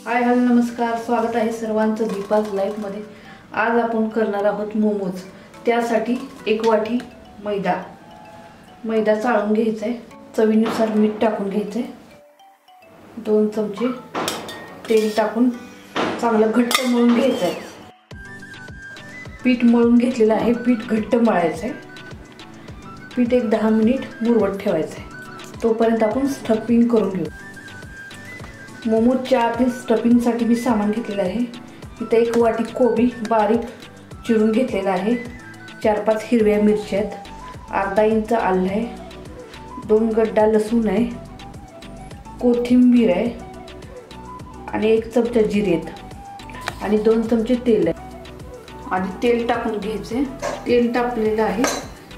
Hi hello नमस्कार, स्वागत आहे सर्वांचं दीपाज लाईफमध्ये। आज आपण करणार आहोत मोमोज। त्यासाठी एक वाटी मैदा चाळून घ्यायचा आहे, चवीनुसार मीठ टाकून घ्यायचं आहे, 2 चमचे तेल टाकून चांगलं घट्ट मळून घ्यायचं आहे। पीठ मळून घेतलेलं आहे, पीठ घट्ट मळायचं आहे। पीठ एक 10 मिनिट मुरवत ठेवायचं आहे, तोपर्यंत आपण स्टफिंग करून घेऊ। मोमोजच्या आतील स्टफिंगसाठी मी सामान घेतलेलं आहे। इथे एक वाटी कोबी बारीक चिरून घेतलेला आहे, 4-5 हिरव्या मिरच्या आहेत, अर्धा इंच आलं आहे, 2 गड्डा लसूण आहे, कोथिंबीर आहे आणि 1 चमचा जिरे आहेत आणि 2 चमचे तेल आहे। आणि तेल टाकून घ्यायचे। तेल टाकलेलं आहे,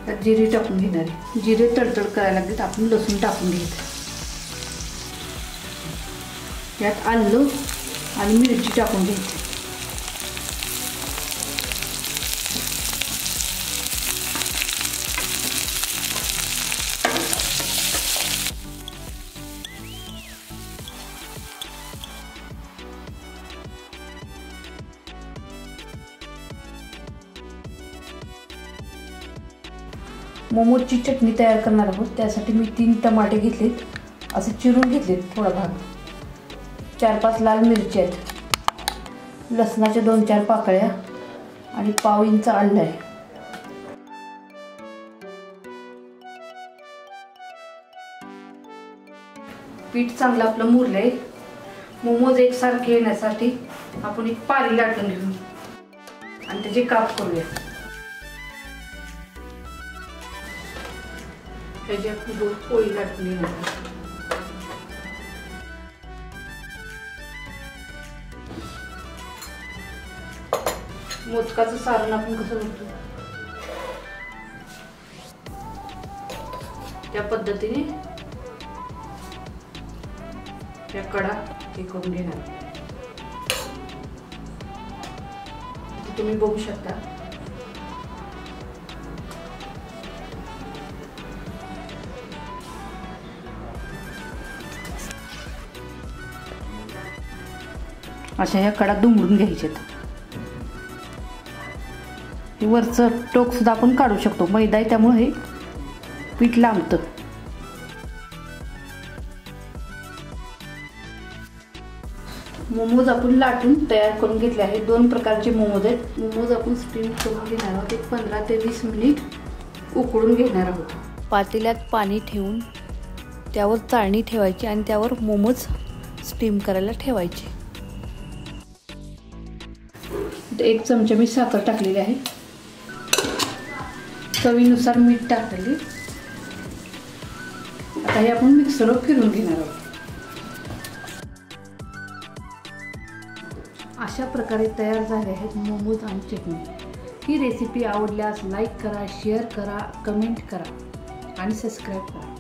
त्यात जिरे टाकून घेणार आहे। जिरे तडतड करायला लागेल, आपण लसूण टाकून घ्यायचं। यात आलं आणि मिरची टाकून घ्यायची। मोमोजची चटणी तयार करणार आहोत। त्यासाठी मी 3 टमाटे घेतलेत, असे चिरून घेतलेत थोडा भाग, 4-5 लाल मिरची आहेत, लसणाच्या 2-4 पाकळ्या आणि पाव इंच आलं आहे। पीठ चांगलं आपलं मुरलंय। मोमोज एकसारखे येण्यासाठी आपण एक पारी लाटून घेऊ आणि त्याचे काप करूया। त्याची आपण गोल पोळी लाटून घेणार। मोदकाचं सारण आपण कसं बनवतो त्या पद्धतीने त्या कडा हे करून घेणार। तुम्ही बघू शकता अशा ह्या कडा दुमडून घ्यायच्यात। वरचं टोक सुद्धा आपण काढू शकतो, मैदा आहे त्यामुळे हे पीठ लांबतं। मोमोज आपण लाटून तयार करून घेतले आहे। 2 प्रकारचे मोमोज आहेत। मोमोज आपण स्टीम करून घेणार आहोत, एक 15 ते 20 मिनिट उकळून घेणार आहोत। पातेल्यात पाणी ठेवून त्यावर चाळणी ठेवायची आणि त्यावर मोमोज स्टीम करायला ठेवायचे। 1 चमचा मी साखर टाकलेली आहे, चवीनुसार मीठ टाकले। आता हे आपण मिक्सरवर फिरवून घेणार आहोत। अशा प्रकारे तयार झाले आहेत मोमोज आणि चटणी। ही रेसिपी आवडल्यास लाईक करा, शेअर करा, कमेंट करा आणि सबस्क्राईब करा।